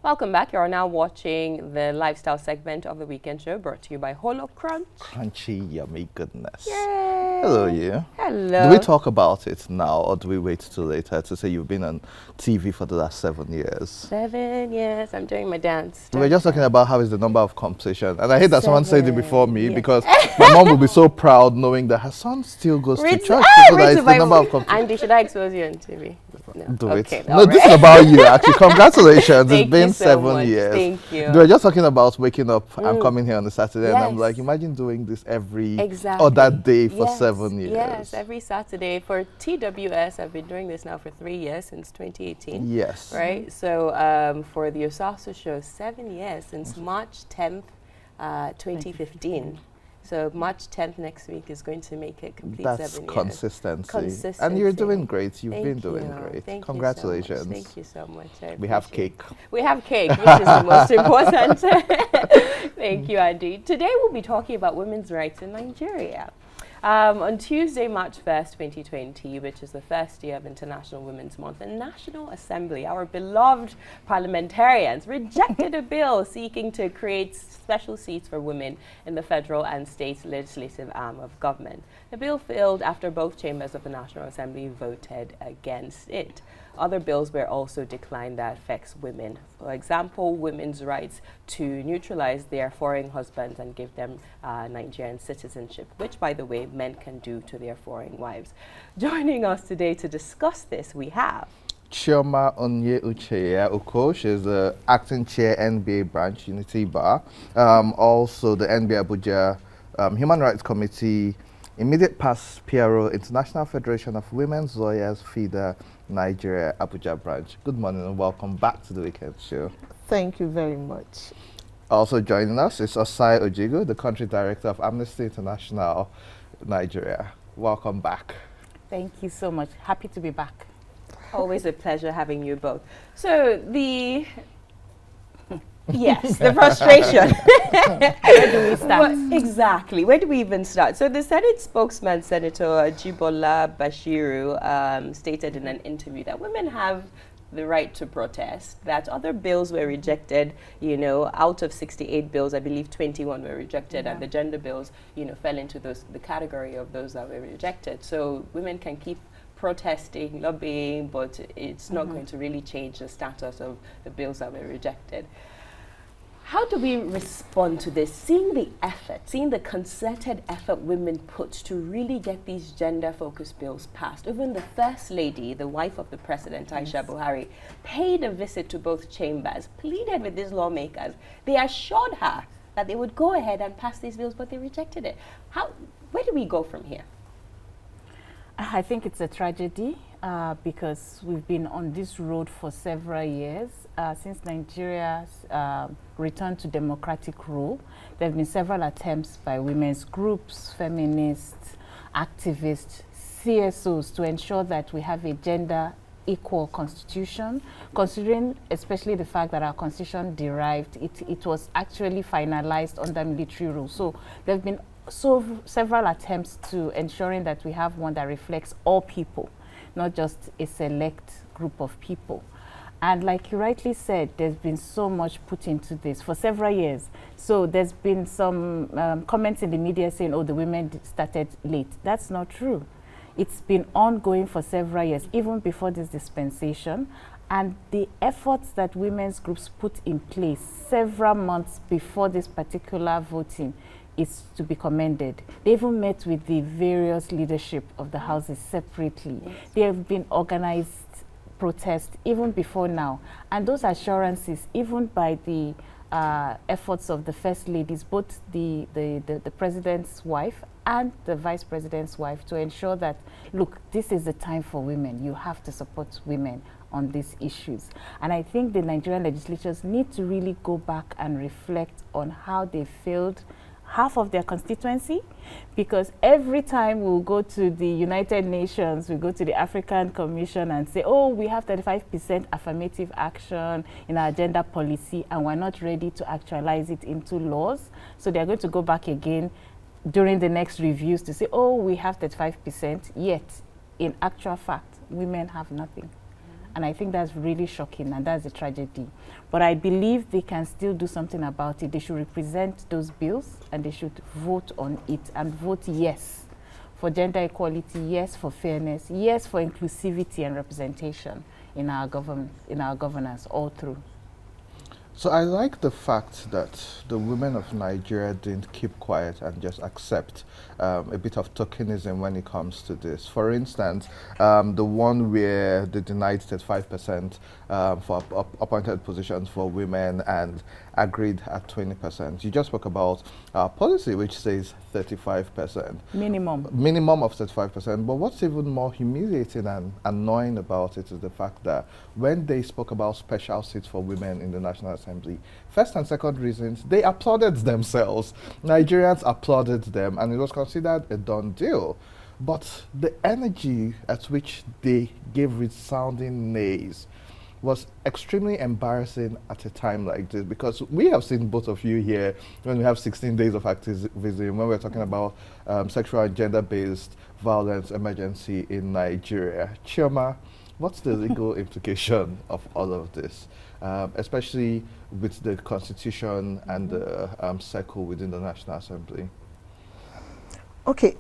Welcome back. You are now watching the lifestyle segment of the weekend show brought to you by Holo Crunch. Crunchy, yummy goodness. Yay! Hello, you. Hello. Do we talk about it now or do we wait till later to say you've been on TV for the last 7 years? 7 years. I'm doing my dance. We were just talking about how is the number of competition. And I hate that someone said it before me Yeah. because my mom will be so proud knowing that her son still goes to church. So that is the number of competition. Andy, should I expose you on TV? No. Do Okay, it. No, this is about you actually. Congratulations. It's been so 7 much. years. Thank you. We were just talking about waking up and coming here on a Saturday and I'm Yes. like, imagine doing this every Exactly. other day for Yes, 7 years. Yes, every Saturday. For TWS, I've been doing this now for 3 years, since 2018. Yes. Right? So for the Osasu show, 7 years, since March 10th, 2015. So March 10th next week is going to make it complete That's 7 years. consistency. And you're doing great. You've been doing you. great. Thank Congratulations. You so much. Thank you so much. We have appreciate cake. We have cake, which is the most important. Thank you, Andy. Today we'll be talking about women's rights in Nigeria. On Tuesday, March 1st, 2020, which is the first year of International Women's Month, the National Assembly, our beloved parliamentarians, rejected a bill seeking to create special seats for women in the federal and state legislative arm of government. The bill failed after both chambers of the National Assembly voted against it. Other bills were also declined that affects women. For example, women's rights to neutralize their foreign husbands and give them Nigerian citizenship, which, by the way, men can do to their foreign wives. Joining us today to discuss this, we have Chioma Onye Ucheya Oko. She's the acting chair, NBA branch, Unity Bar. Also, the NBA Abuja Human Rights Committee, immediate past PRO, International Federation of Women's Lawyers, FIDA, Nigeria, Abuja branch. Good morning and welcome back to the weekend show. Thank you very much. Also joining us is Osai Ojigo, the country director of Amnesty International, Nigeria. Welcome back. Thank you so much. Happy to be back. always a pleasure having you both. So the yes, the frustration. Where do we start? Exactly. Where do we even start? So the Senate spokesman, Senator Jibola Bashiru, stated in an interview that women have the right to protest, that other bills were rejected, you know, out of 68 bills, I believe 21 were rejected, and the gender bills, you know, fell into the category of those that were rejected. So women can keep protesting, lobbying, but it's not going to really change the status of the bills that were rejected. How do we respond to this, seeing the effort, seeing the concerted effort women put to really get these gender-focused bills passed? Even the First Lady, the wife of the President, Aisha Buhari, paid a visit to both chambers, pleaded with these lawmakers. They assured her that they would go ahead and pass these bills, but they rejected it. Where do we go from here? I think it's a tragedy because we've been on this road for several years. Since Nigeria's return to democratic rule, there have been several attempts by women's groups, feminists, activists, CSOs to ensure that we have a gender equal constitution, considering especially the fact that our constitution derived, it was actually finalized under military rule. So there have been several attempts to ensuring that we have one that reflects all people, not just a select group of people. And like you rightly said, there's been so much put into this for several years. So there's been some comments in the media saying, oh, the women started late. That's not true. It's been ongoing for several years, even before this dispensation. And the efforts that women's groups put in place several months before this particular voting is to be commended. They even met with the various leadership of the houses separately. Yes. They have been organized protests even before now. And those assurances, even by the efforts of the First Ladies, both the President's wife and the Vice President's wife, to ensure that, look, this is the time for women. You have to support women on these issues. And I think the Nigerian legislatures need to really go back and reflect on how they failed half of their constituency, because every time we'll go to the United Nations, we go to the African Commission and say, oh, we have 35% affirmative action in our gender policy and we're not ready to actualize it into laws. So they're going to go back again during the next reviews to say, oh, we have 35%, yet in actual fact, women have nothing. And I think that's really shocking, and that's a tragedy. But I believe they can still do something about it. They should represent those bills, and they should vote on it and vote yes for gender equality, yes for fairness, yes for inclusivity and representation in our governance all through. So I like the fact that the women of Nigeria didn't keep quiet and just accept a bit of tokenism when it comes to this. For instance, the one where they denied 35% for appointed positions for women and agreed at 20%. You just spoke about our policy, which says 35%. Minimum of 35%. But what's even more humiliating and annoying about it is the fact that when they spoke about special seats for women in the National Assembly, first and second reasons, they applauded themselves. Nigerians applauded them, and it was considered a done deal. But the energy at which they gave resounding nays was extremely embarrassing at a time like this, because we have seen both of you here when we have 16 days of activism, when we're talking about sexual and gender-based violence emergency in Nigeria. Chioma, what's the legal implication of all of this, especially with the Constitution and the circle within the National Assembly? Okay,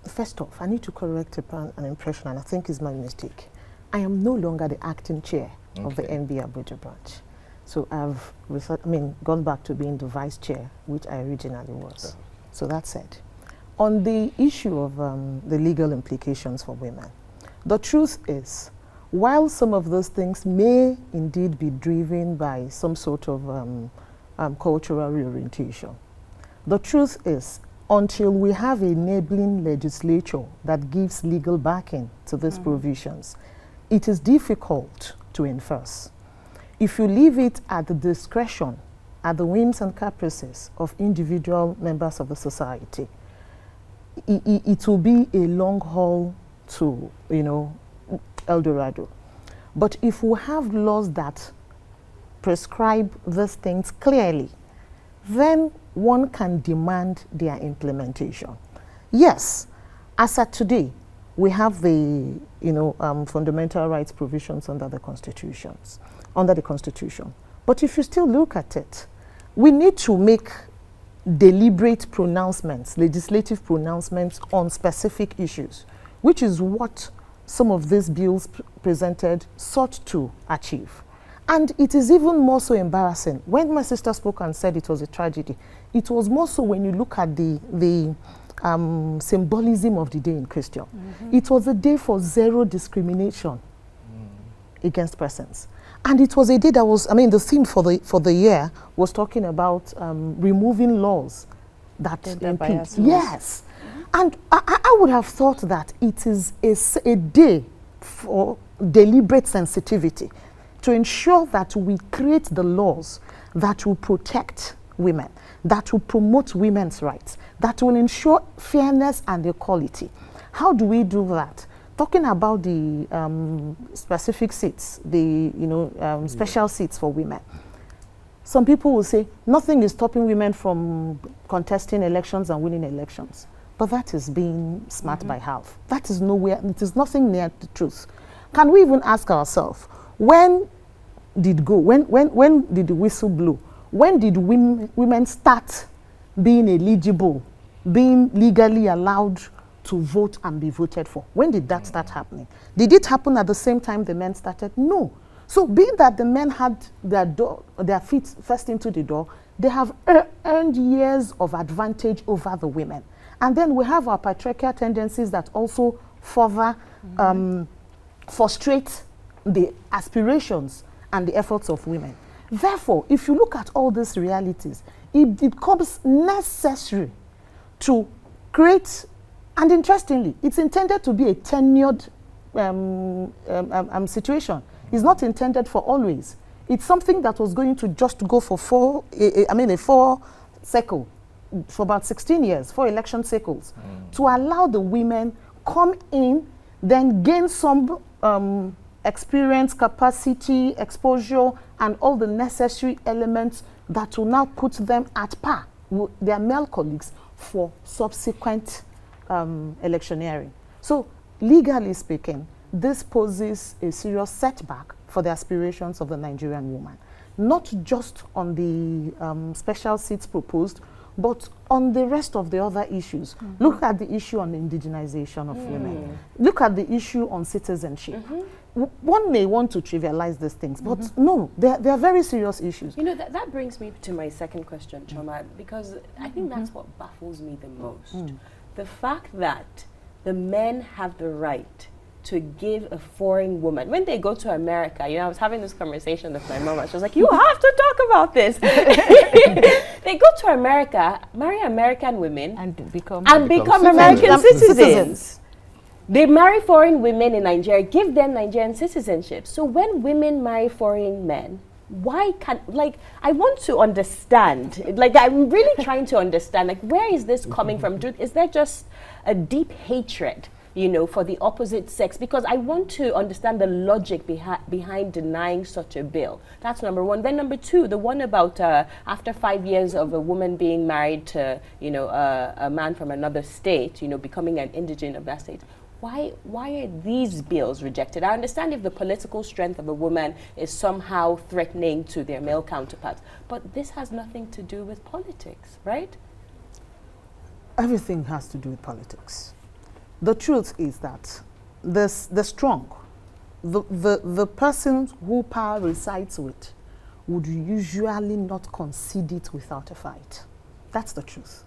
first off, I need to correct an impression, and I think it's my mistake. I am no longer the acting chair of the NB Abuja branch. So I've gone back to being the vice chair, which I originally was. Yeah. So that's it. On the issue of the legal implications for women, the truth is, while some of those things may indeed be driven by some sort of cultural reorientation, the truth is, until we have an enabling legislature that gives legal backing to these provisions, it is difficult to enforce. If you leave it at the discretion, at the whims and caprices of individual members of the society, it will be a long haul to, El Dorado. But if we have laws that prescribe these things clearly, then one can demand their implementation. Yes, as at today, we have the fundamental rights provisions under the Constitution. But if you still look at it, we need to make deliberate pronouncements, legislative pronouncements on specific issues, which is what some of these bills presented sought to achieve. And it is even more so embarrassing. When my sister spoke and said it was a tragedy, it was more so when you look at the symbolism of the day in Christian. It was a day for zero discrimination against persons. And it was a day that was, the theme for the year was talking about removing laws that impede. Yes. And I would have thought that it is a day for deliberate sensitivity to ensure that we create the laws that will protect women, that will promote women's rights, that will ensure fairness and equality. How do we do that? Talking about the specific seats, the special seats for women. Some people will say nothing is stopping women from contesting elections and winning elections, but that is being smart by half. That is nowhere. It is nothing near the truth. Can we even ask ourselves, when did the whistle blow? When did women start being eligible, being legally allowed to vote and be voted for? When did that start happening? Did it happen at the same time the men started? No. So being that the men had their feet first into the door, they have earned years of advantage over the women. And then we have our patriarchal tendencies that also further frustrate the aspirations and the efforts of women. Therefore, if you look at all these realities, it becomes necessary to create, and interestingly, it's intended to be a tenured situation. It's not intended for always. It's something that was going to just go for four cycle, for about 16 years, 4 election cycles, to allow the women come in, then gain some experience, capacity, exposure, and all the necessary elements that will now put them at par with their male colleagues for subsequent electioneering. So legally speaking, this poses a serious setback for the aspirations of the Nigerian woman, not just on the special seats proposed, but on the rest of the other issues. Look at the issue on indigenization of women. Look at the issue on citizenship. One may want to trivialize these things, but no, they are very serious issues. You know, that brings me to my second question, Choma, because I think that's what baffles me the most. The fact that the men have the right to give a foreign woman, when they go to America, you know, I was having this conversation with my mom, and she was like, you have to talk about this. They go to America, marry American women, And become American citizens. citizens. They marry foreign women in Nigeria, give them Nigerian citizenship. So when women marry foreign men, why can't, like, I want to understand, like, I'm really trying to understand, like, where is this coming from? Is there just a deep hatred, you know, for the opposite sex? Because I want to understand the logic behind denying such a bill. That's number one. Then number two, the one about after 5 years of a woman being married to, you know, a man from another state, you know, becoming an indigent of that state. Why are these bills rejected? I understand if the political strength of a woman is somehow threatening to their male counterparts, but this has nothing to do with politics, right? Everything has to do with politics. The truth is that the strong, the person who power resides with, would usually not concede it without a fight. That's the truth.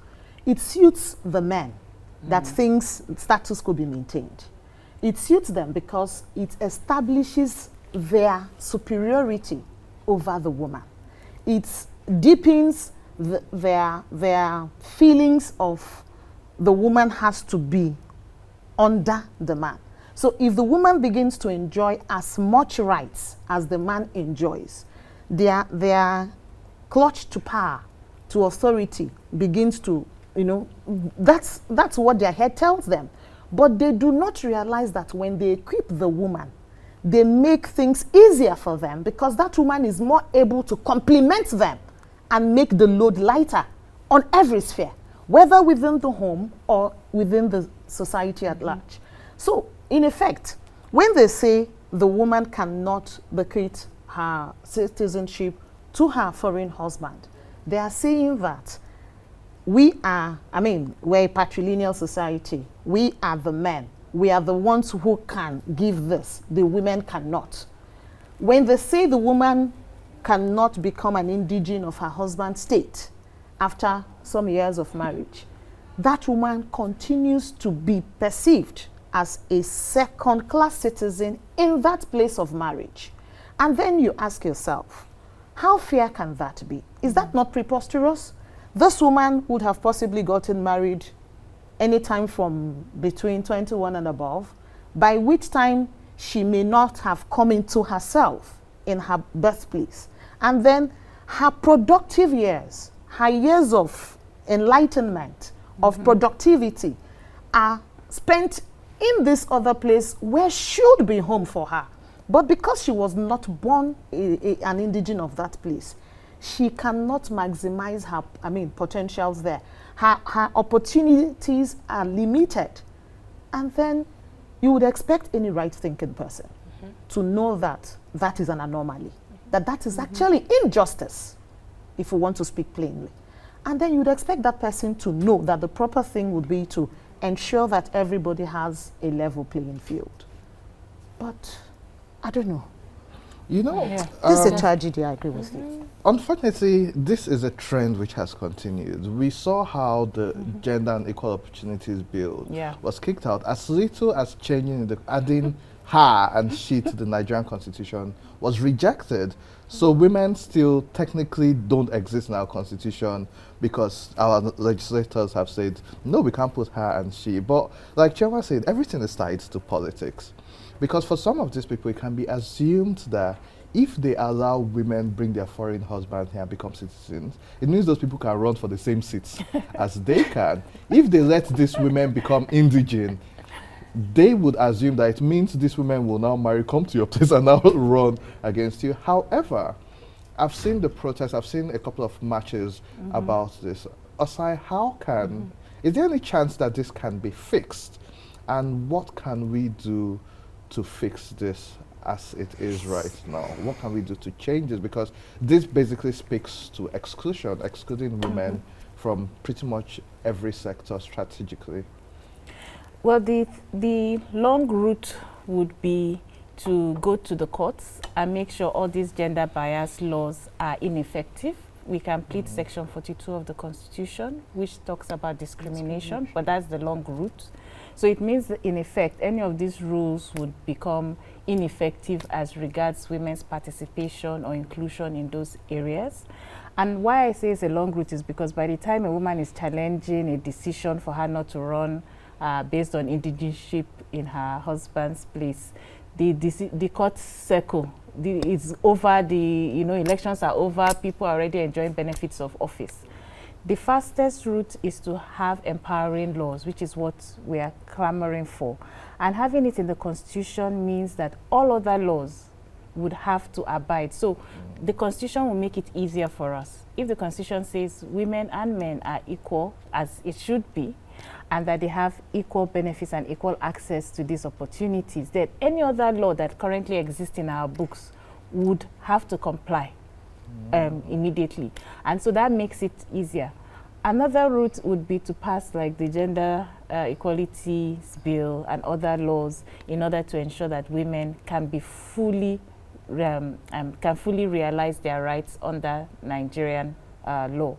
It suits the men that things, status quo be maintained. It suits them because it establishes their superiority over the woman. It deepens their feelings of the woman has to be under the man. So if the woman begins to enjoy as much rights as the man enjoys, their clutch to power, to authority begins to, you know, that's what their head tells them. But they do not realize that when they equip the woman, they make things easier for them because that woman is more able to complement them and make the load lighter on every sphere, whether within the home or within the society at large. So, in effect, when they say the woman cannot bequeath her citizenship to her foreign husband, they are saying that we're a patrilineal society. We are the men. We are the ones who can give this. The women cannot. When they say the woman cannot become an indigene of her husband's state after some years of marriage, that woman continues to be perceived as a second-class citizen in that place of marriage. And then you ask yourself, how fair can that be? Is that not preposterous? This woman would have possibly gotten married anytime from between 21 and above, by which time she may not have come into herself in her birthplace. And then her productive years, her years of enlightenment, of productivity, are spent in this other place where should be home for her. But because she was not born an indigene of that place, she cannot maximize her, potentials there. Her opportunities are limited. And then you would expect any right-thinking person to know that that is an anomaly, that is actually injustice, if we want to speak plainly. And then you'd expect that person to know that the proper thing would be to ensure that everybody has a level playing field. But I don't know. You know, This is a tragedy, I agree with you. Unfortunately, this is a trend which has continued. We saw how the Gender and Equal Opportunities Bill was kicked out. As little as changing adding her and she to the Nigerian Constitution was rejected. So women still technically don't exist in our Constitution because our legislators have said, no, we can't put her and she. But like Choma said, everything is tied to politics. Because for some of these people, it can be assumed that if they allow women bring their foreign husband here and become citizens, it means those people can run for the same seats as they can. If they let these women become indigene, they would assume that it means these women will now marry, come to your place and now run against you. However, I've seen the protests, I've seen a couple of matches about this. Osai, how can, is there any chance that this can be fixed? And what can we do to fix this as it is right now? What can we do to change this? Because this basically speaks to excluding women from pretty much every sector strategically. Well, the long route would be to go to the courts and make sure all these gender bias laws are ineffective. We can plead Section 42 of the Constitution, which talks about discrimination, but that's the long route. So it means that in effect, any of these rules would become ineffective as regards women's participation or inclusion in those areas. And why I say it's a long route is because by the time a woman is challenging a decision for her not to run based on indigenship in her husband's place, the court circle, it's over, elections are over, people are already enjoying benefits of office. The fastest route is to have empowering laws, which is what we are clamoring for. And having it in the Constitution means that all other laws would have to abide. So the Constitution will make it easier for us. If the Constitution says women and men are equal, as it should be, and that they have equal benefits and equal access to these opportunities, then any other law that currently exists in our books would have to comply immediately. And so that makes it easier. Another route would be to pass like the Gender Equality Bill and other laws in order to ensure that women can be fully realize their rights under Nigerian law.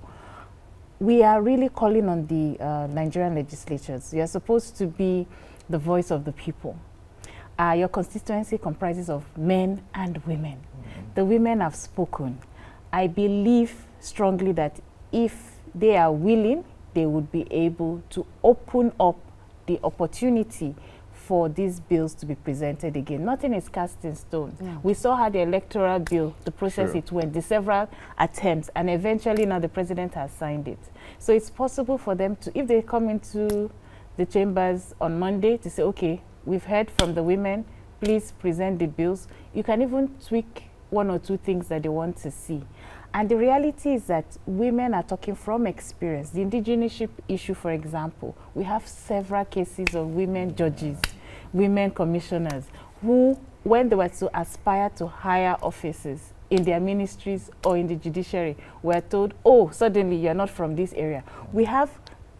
We are really calling on the Nigerian legislatures. You are supposed to be the voice of the people. Your constituency comprises of men and women. The women have spoken. I believe strongly that if they are willing, they would be able to open up the opportunity for these bills to be presented again. Nothing is cast in stone. Yeah. We saw how the electoral bill, the process it went, the several attempts, and eventually now the president has signed it. So it's possible for them to, if they come into the chambers on Monday to say, okay, we've heard from the women, please present the bills. You can even tweak one or two things that they want to see. And the reality is that women are talking from experience. The indigenship issue, for example, we have several cases of women judges, women commissioners, who, when they were to aspire to higher offices in their ministries or in the judiciary, were told, oh, suddenly you're not from this area. We have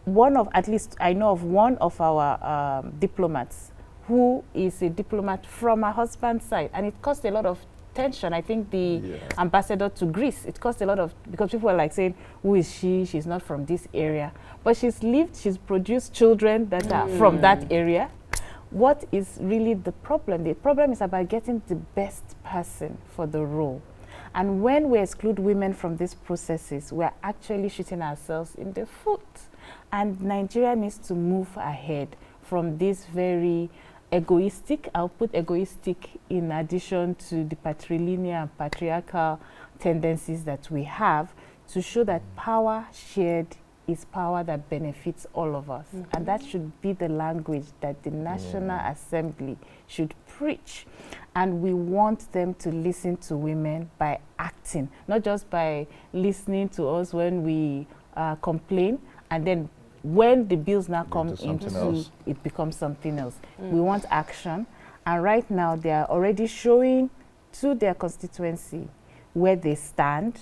one of, at least I know of one of our diplomats who is a diplomat from her husband's side, and it cost a lot of tension. I think the ambassador to Greece, it cost a lot of, because people were like saying, who is she? She's not from this area. But she's lived, she's produced children that are from that area. What is really the problem? The problem is about getting the best person for the role. And when we exclude women from these processes, we're actually shooting ourselves in the foot. And Nigeria needs to move ahead from this very egoistic, I'll put egoistic in addition to the patrilineal and patriarchal tendencies that we have, to show that power shared is power that benefits all of us. And that should be the language that the National Assembly should preach. And we want them to listen to women by acting, not just by listening to us when we complain, and then when the bills now come into, it becomes something else. We want action. And right now, they are already showing to their constituency where they stand.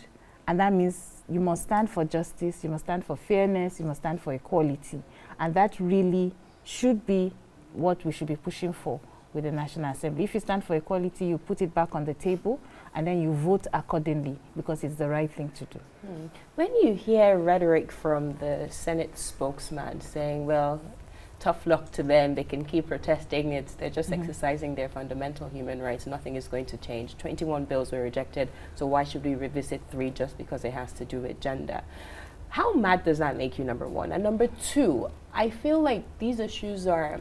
And that means you must stand for justice, you must stand for fairness, you must stand for equality. And that really should be what we should be pushing for with the National Assembly. If you stand for equality, you put it back on the table, and then you vote accordingly, because it's the right thing to do. When you hear rhetoric from the Senate spokesman saying, well, tough luck to them, they can keep protesting, they're just exercising their fundamental human rights, nothing is going to change. 21 bills were rejected, so why should we revisit 3 just because it has to do with gender? How mad does that make you, number one? And number two, I feel like these issues are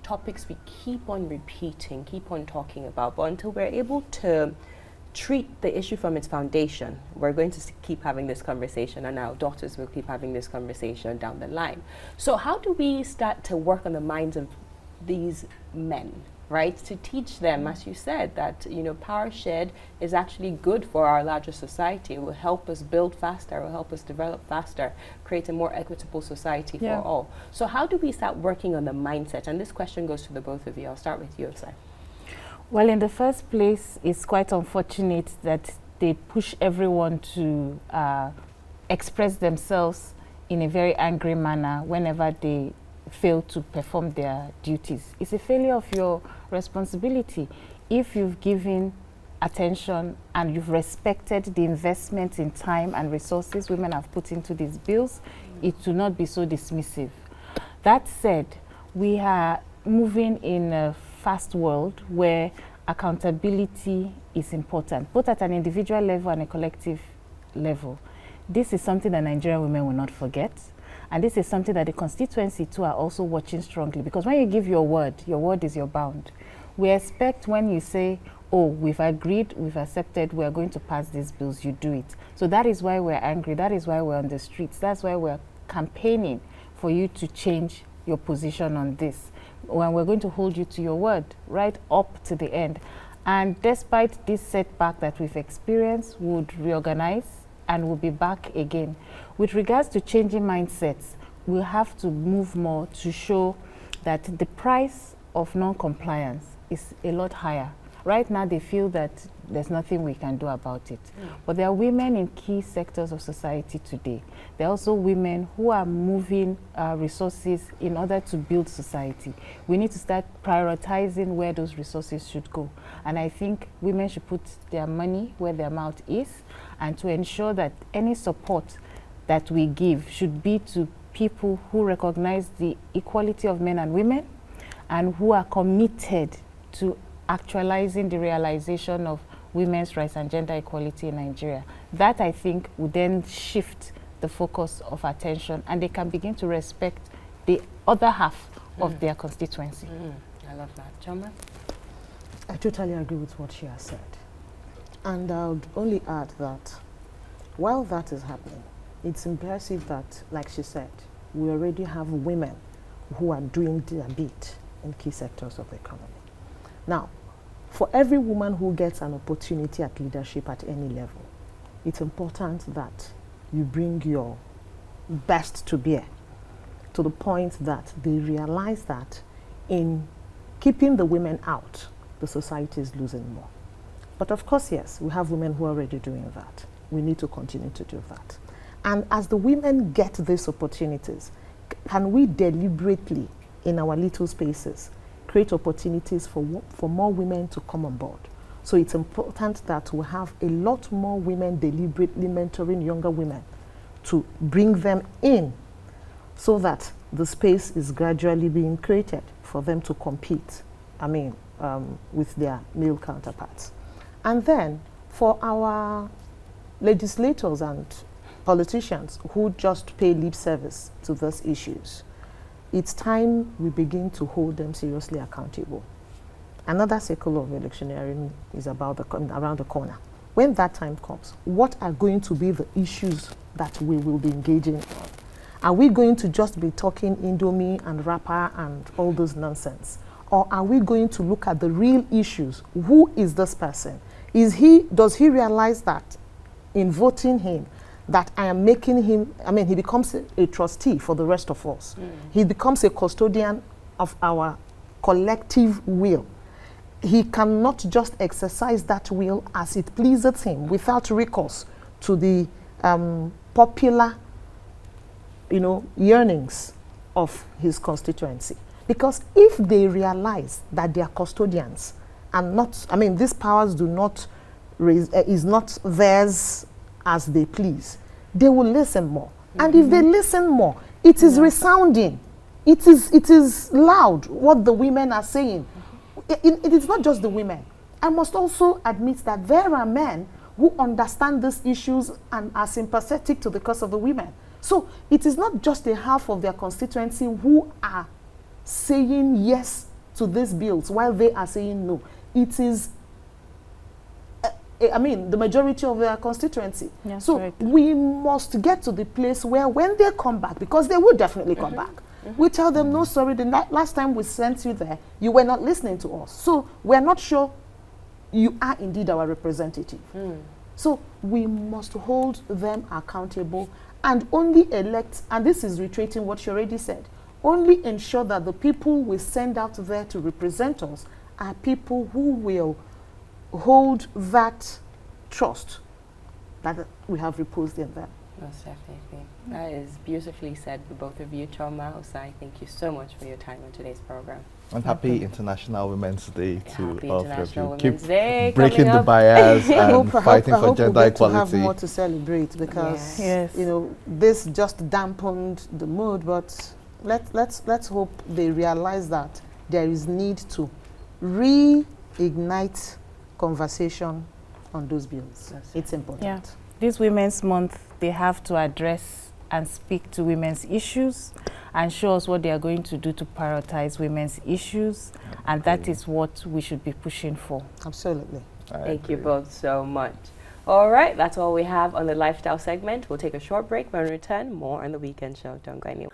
topics we keep on repeating, keep on talking about, but until we're able to treat the issue from its foundation, we're going to keep having this conversation, and our daughters will keep having this conversation down the line. So how do we start to work on the minds of these men, right? To teach them, as you said, that, you know, power shared is actually good for our larger society. It will help us build faster, it will help us develop faster, create a more equitable society for all. So how do we start working on the mindset? And this question goes to the both of you. I'll start with you, Osai. Well, in the first place, it's quite unfortunate that they push everyone to express themselves in a very angry manner whenever they fail to perform their duties. It's a failure of your responsibility. If you've given attention and you've respected the investment in time and resources women have put into these bills, it will not be so dismissive. That said, we are moving in a fast world where accountability is important, both at an individual level and a collective level. This is something that Nigerian women will not forget. And this is something that the constituency too are also watching strongly, because when you give your word is your bound. We expect when you say, oh, we've agreed, we've accepted, we're going to pass these bills, you do it. So that is why we're angry, that is why we're on the streets, that's why we're campaigning for you to change your position on this. When we're going to hold you to your word, right up to the end. And despite this setback that we've experienced, we would reorganize and we'll be back again. With regards to changing mindsets, we'll have to move more to show that the price of non-compliance is a lot higher. Right now, they feel that there's nothing we can do about it. But there are women in key sectors of society today. There are also women who are moving resources in order to build society. We need to start prioritizing where those resources should go. And I think women should put their money where their mouth is, and to ensure that any support that we give should be to people who recognize the equality of men and women and who are committed to actualizing the realization of women's rights and gender equality in Nigeria. That, I think, would then shift the focus of attention, and they can begin to respect the other half of their constituency. I love that. Choma? I totally agree with what she has said. And I would only add that while that is happening, it's impressive that, like she said, we already have women who are doing their bit in key sectors of the economy. Now, for every woman who gets an opportunity at leadership at any level, it's important that you bring your best to bear, to the point that they realize that in keeping the women out, the society is losing more. But of course, yes, we have women who are already doing that. We need to continue to do that. And as the women get these opportunities, can we deliberately, in our little spaces, create opportunities for more women to come on board? So it's important that we have a lot more women deliberately mentoring younger women to bring them in, so that the space is gradually being created for them to compete, with their male counterparts. And then for our legislators and politicians who just pay lip service to those issues, it's time we begin to hold them seriously accountable. Another cycle of electioneering is around the corner. When that time comes, what are going to be the issues that we will be engaging on? Are we going to just be talking Indomie and rapper and all this nonsense? Or are we going to look at the real issues? Who is this person? Does he realize that in voting him, that I am making him, he becomes a trustee for the rest of us. He becomes a custodian of our collective will. He cannot just exercise that will as it pleases him without recourse to the popular, yearnings of his constituency. Because if they realize that they are custodians and not, these powers do not is not theirs as they please, they will listen more. And if they listen more, it is resounding. It is loud what the women are saying. It is not just the women. I must also admit that there are men who understand these issues and are sympathetic to the cause of the women. So it is not just a half of their constituency who are saying yes to these bills while they are saying no. It is the majority of their constituency. Yes, so right. We must get to the place where when they come back, because they will definitely come back, we tell them, no, sorry, the last time we sent you there, you were not listening to us. So we're not sure you are indeed our representative. So we must hold them accountable and only elect, and this is reiterating what she already said, only ensure that the people we send out there to represent us are people who will hold that trust that we have reposed in them. Most definitely. That is beautifully said by both of you. Choma, Osai, thank you so much for your time on today's program. And happy International Women's Day to Happy all of International you. Women's Keep Day breaking coming the up. barriers I and fighting hope for gender we'll get to have equality. more to celebrate because Yes. you know this just dampened the mood. But let's hope they realize that there is need to reignite conversation on those bills. That's It's important. Yeah. This Women's Month, they have to address and speak to women's issues and show us what they are going to do to prioritize women's issues. And that is what we should be pushing for. Absolutely. Thank you both so much. All right, that's all we have on the lifestyle segment. We'll take a short break. When we return, more on the weekend show. Don't go anywhere.